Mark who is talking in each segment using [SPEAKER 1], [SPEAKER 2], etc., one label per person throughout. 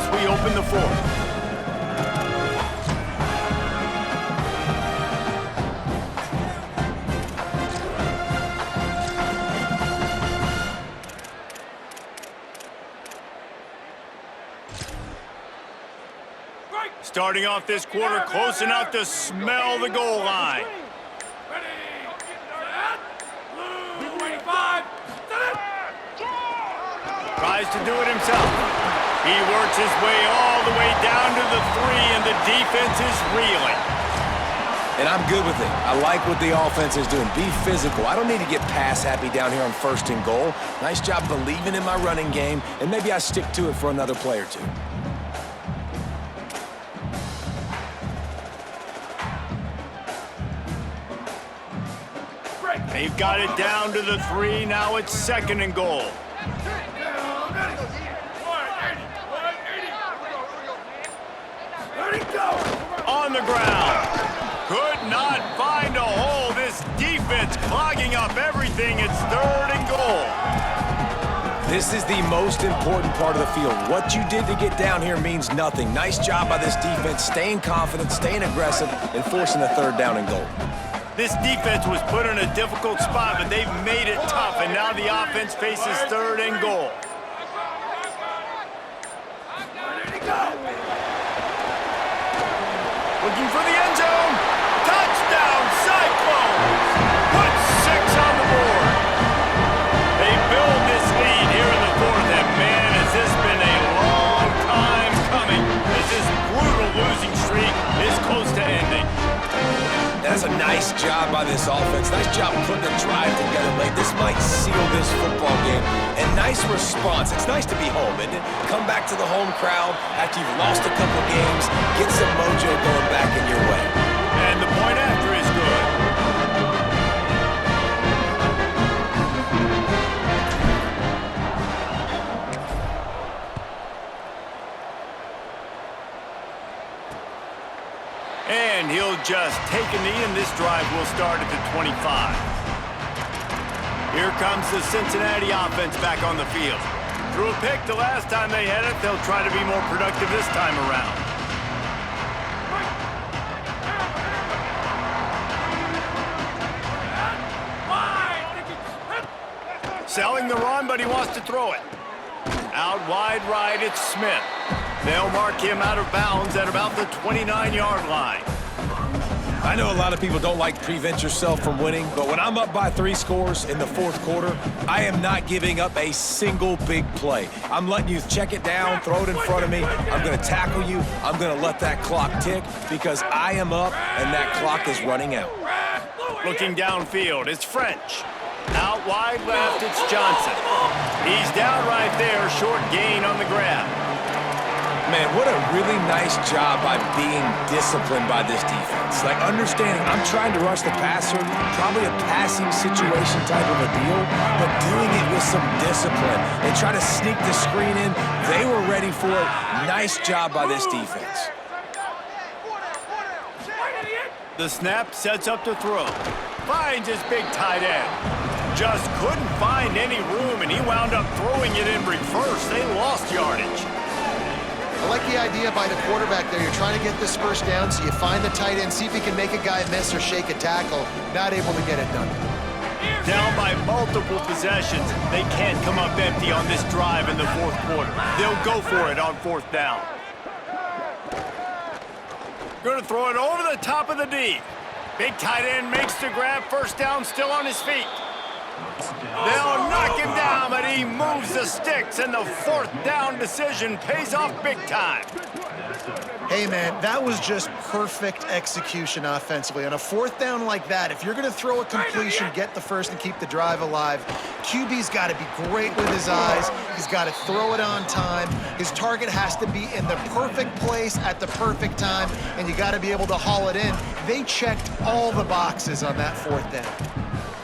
[SPEAKER 1] as we open the fourth. Starting off this quarter close enough to smell the goal line. Tries to do it himself. He works his way all the way down to the 3, and the defense is reeling.
[SPEAKER 2] And I'm good with it. I like what the offense is doing. Be physical. I don't need to get pass happy down here on 1st and goal. Nice job believing in my running game, and maybe I stick to it for another play or two.
[SPEAKER 1] They've got it down to the 3. Now it's 2nd and goal. On the ground. Could not find a hole. This defense clogging up everything. It's 3rd and goal.
[SPEAKER 2] This is the most important part of the field. What you did to get down here means nothing. Nice job by this defense, staying confident, staying aggressive, and forcing a 3rd down and goal.
[SPEAKER 1] This defense was put in a difficult spot, but they've made it tough, and now the offense faces 3rd and goal. Looking for the end zone. Touchdown, Cyclones! Put 6 on the board. They build this lead here in the 4th, and man, has this been a long time coming as this brutal losing streak is close to ending.
[SPEAKER 2] That's a nice job by this offense. Nice job putting a drive together late. This might seal this football game. And nice response. It's nice to be home, isn't it? Come back to the home crowd after you've lost a couple games. Get some mojo going back in your way.
[SPEAKER 1] And the point after is good. And he'll just take a knee, and this drive will start at the 25. Here comes the Cincinnati offense back on the field. Threw a pick the last time they had it. They'll try to be more productive this time around. Selling the run, but he wants to throw it. Out wide right, it's Smith. They'll mark him out of bounds at about the 29-yard line.
[SPEAKER 2] I know a lot of people don't like to prevent yourself from winning, but when I'm up by 3 scores in the 4th quarter, I am not giving up a single big play. I'm letting you check it down, throw it in front of me. I'm going to tackle you. I'm going to let that clock tick because I am up and that clock is running out.
[SPEAKER 1] Looking downfield, it's French. Out wide left, it's Johnson. He's down right there, short gain on the grab.
[SPEAKER 2] Man, what a really nice job by being disciplined by this defense. Like, understanding I'm trying to rush the passer, probably a passing situation type of a deal, but doing it with some discipline. They try to sneak the screen in. They were ready for it. Nice job by this defense.
[SPEAKER 1] The snap sets up to throw. Finds his big tight end. Just couldn't find any room, and he wound up throwing it in reverse. They lost yardage.
[SPEAKER 3] I like the idea by the quarterback there. You're trying to get this first down, so you find the tight end, see if he can make a guy miss or shake a tackle. Not able to get it done.
[SPEAKER 1] Down by multiple possessions. They can't come up empty on this drive in the 4th quarter. They'll go for it on 4th down. Going to throw it over the top of the D. Big tight end makes the grab. 1st down, still on his feet. They'll knock him down, but he moves the sticks, and the 4th down decision pays off big time.
[SPEAKER 3] Hey, man, that was just perfect execution offensively. On a 4th down like that, if you're going to throw a completion, get the first and keep the drive alive, QB's got to be great with his eyes. He's got to throw it on time. His target has to be in the perfect place at the perfect time, and you got to be able to haul it in. They checked all the boxes on that 4th down.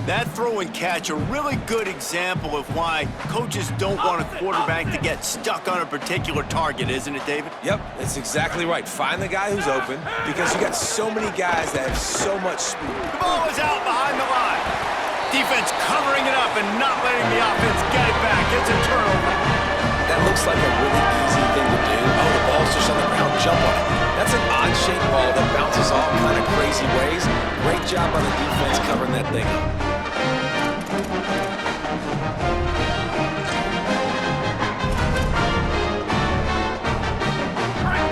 [SPEAKER 1] That throw and catch, a really good example of why coaches don't want a quarterback to get stuck on a particular target, isn't it, David?
[SPEAKER 2] Yep, that's exactly right. Find the guy who's open because you got so many guys that have so much speed.
[SPEAKER 1] The ball is out behind the line. Defense covering it up and not letting the offense get it back. It's a turnover.
[SPEAKER 2] That looks like a really easy thing to do. Oh, bounces all kind of crazy ways. Great job by the defense covering that thing up.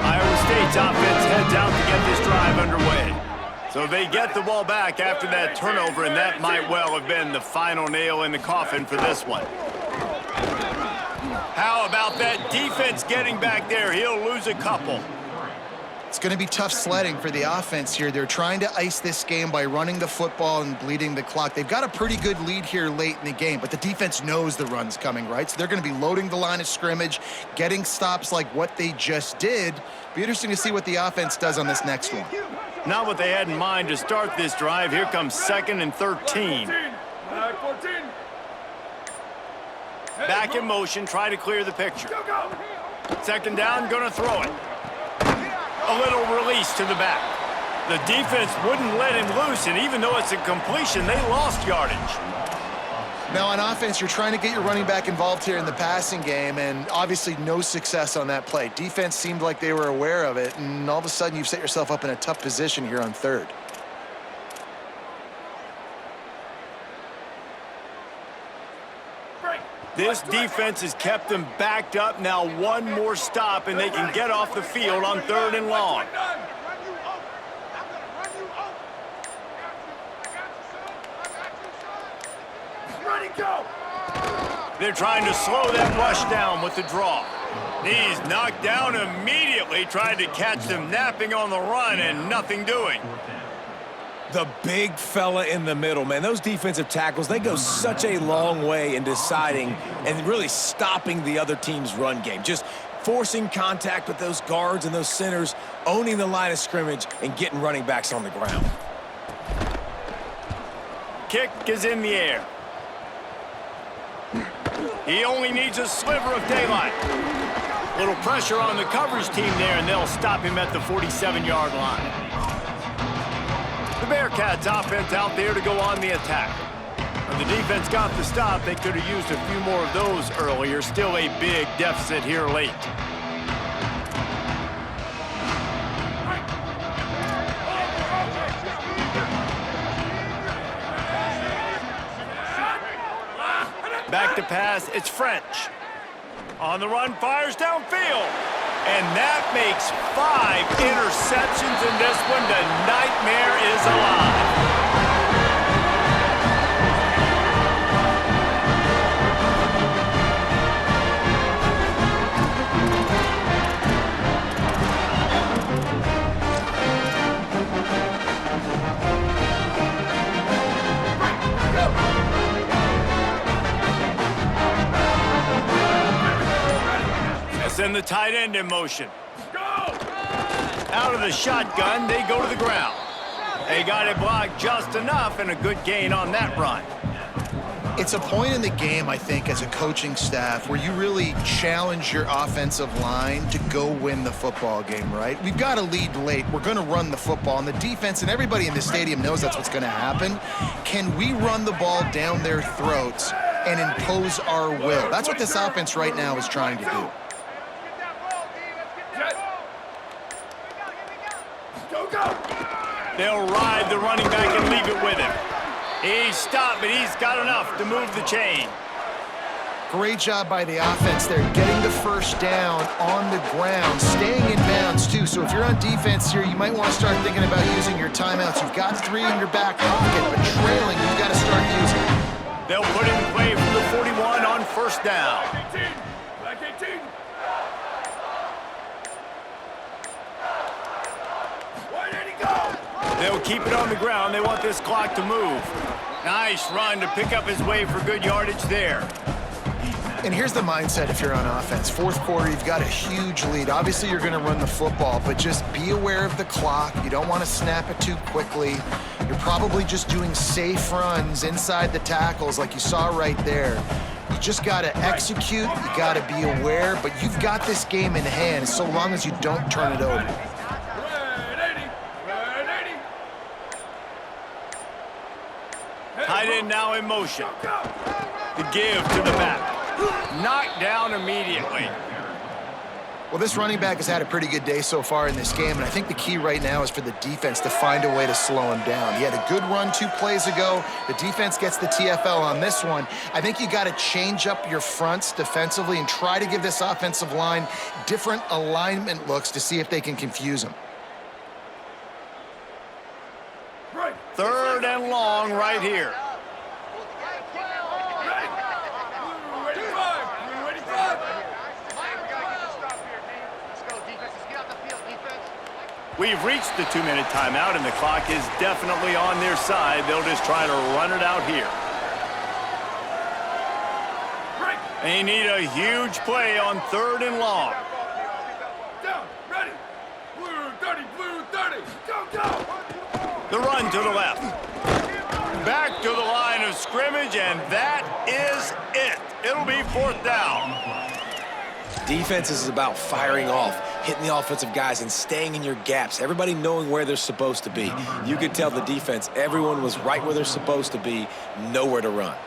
[SPEAKER 1] Iowa State's offense heads out to get this drive underway. So they get the ball back after that turnover, and that might well have been the final nail in the coffin for this one. How about that defense getting back there? He'll lose a couple.
[SPEAKER 3] It's going to be tough sledding for the offense here. They're trying to ice this game by running the football and bleeding the clock. They've got a pretty good lead here late in the game, but the defense knows the run's coming, right? So they're going to be loading the line of scrimmage, getting stops like what they just did. Be interesting to see what the offense does on this next one.
[SPEAKER 1] Not what they had in mind to start this drive. Here comes 2nd and 13. Back in motion, try to clear the picture. 2nd down, gonna throw it. A little release to the back. The defense wouldn't let him loose, and even though it's a completion, they lost yardage.
[SPEAKER 3] Now on offense, you're trying to get your running back involved here in the passing game, and obviously no success on that play. Defense seemed like they were aware of it, and all of a sudden you've set yourself up in a tough position here on 3rd.
[SPEAKER 1] This defense has kept them backed up. Now one more stop, and they can get off the field on 3rd and long. They're trying to slow that rush down with the draw. He's knocked down immediately, trying to catch them napping on the run and nothing doing.
[SPEAKER 2] The big fella in the middle, man. Those defensive tackles, they go such a long way in deciding and really stopping the other team's run game. Just forcing contact with those guards and those centers, owning the line of scrimmage, and getting running backs on the ground.
[SPEAKER 1] Kick is in the air. He only needs a sliver of daylight. Little pressure on the coverage team there, and they'll stop him at the 47-yard line. The Bearcats offense out there to go on the attack. When the defense got the stop, they could have used a few more of those earlier. Still a big deficit here late. Back to pass, it's French. On the run, fires downfield. And that makes 5 interceptions in this one. The nightmare is alive. Send the tight end in motion. Go! Out of the shotgun, they go to the ground. They got it blocked just enough, and a good gain on that run.
[SPEAKER 3] It's a point in the game, I think, as a coaching staff where you really challenge your offensive line to go win the football game, right? We've got a lead late. We're going to run the football, and the defense and everybody in the stadium knows that's what's going to happen. Can we run the ball down their throats and impose our will? That's what this offense right now is trying to do.
[SPEAKER 1] They'll ride the running back and leave it with him. He's stopped, but he's got enough to move the chain.
[SPEAKER 3] Great job by the offense there, getting the first down on the ground, staying in bounds too. So if you're on defense here, you might want to start thinking about using your timeouts. You've got 3 in your back pocket, but trailing, you've got to start using it.
[SPEAKER 1] They'll put in play from the 41 on 1st down.
[SPEAKER 4] Back 18.
[SPEAKER 1] They'll keep it on the ground. They want this clock to move. Nice run to pick up his way for good yardage there.
[SPEAKER 3] And here's the mindset if you're on offense. 4th quarter, you've got a huge lead. Obviously, you're going to run the football, but just be aware of the clock. You don't want to snap it too quickly. You're probably just doing safe runs inside the tackles like you saw right there. You just got to execute. You got to be aware, but you've got this game in hand so long as you don't turn it over.
[SPEAKER 1] Tight end now in motion. The give to the back. Knocked down immediately.
[SPEAKER 3] Well, this running back has had a pretty good day so far in this game, and I think the key right now is for the defense to find a way to slow him down. He had a good run 2 plays ago. The defense gets the TFL on this one. I think you got to change up your fronts defensively and try to give this offensive line different alignment looks to see if they can confuse him.
[SPEAKER 1] 3rd and long right here. We've reached the 2-minute timeout, and the clock is definitely on their side. They'll just try to run it out here. They need a huge play on 3rd and long.
[SPEAKER 4] Down, ready. Blue 30, blue 30. Go, go.
[SPEAKER 1] The run to the left. Back to the line of scrimmage, and that is it. It'll be 4th down.
[SPEAKER 2] Defense is about firing off, hitting the offensive guys, and staying in your gaps. Everybody knowing where they're supposed to be. You could tell the defense, everyone was right where they're supposed to be, nowhere to run.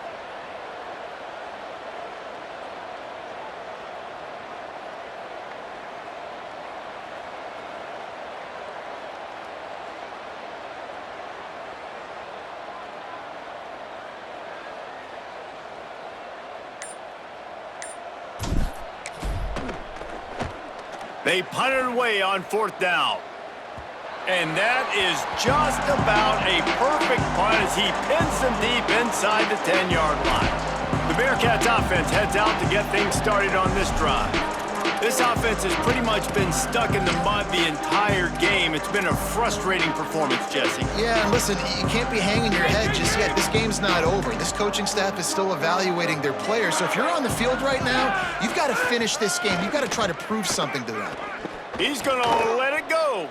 [SPEAKER 1] They punted away on 4th down. And that is just about a perfect punt as he pins them deep inside the 10-yard line. The Bearcats offense heads out to get things started on this drive. This offense has pretty much been stuck in the mud the entire game. It's been a frustrating performance, Jesse.
[SPEAKER 3] Yeah, and listen, you can't be hanging your head just yet. This game's not over. This coaching staff is still evaluating their players. So if you're on the field right now, you've got to finish this game. You've got to try to prove something to them.
[SPEAKER 1] He's going to let it go.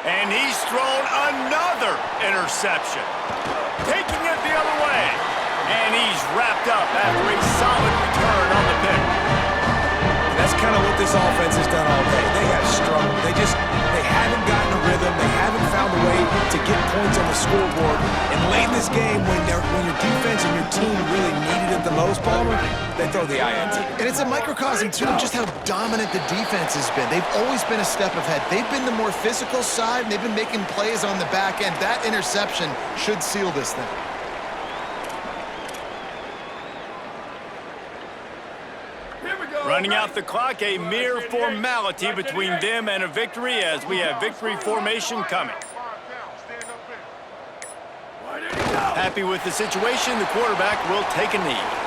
[SPEAKER 1] And he's thrown another interception. Taking it the other way. And he's wrapped up after a solid return on the pick.
[SPEAKER 2] That's kind of what this offense has done all day. They have struggled. They haven't gotten a rhythm. They haven't found a way to get points on the scoreboard. And late in this game, when your defense and your team really needed it the most, Palmer, they throw the INT.
[SPEAKER 3] And it's a microcosm, too, of just how dominant the defense has been. They've always been a step ahead. They've been the more physical side, and they've been making plays on the back end. That interception should seal this thing.
[SPEAKER 1] Running out the clock, a mere formality between them and a victory as we have victory formation coming. Happy with the situation, the quarterback will take a knee.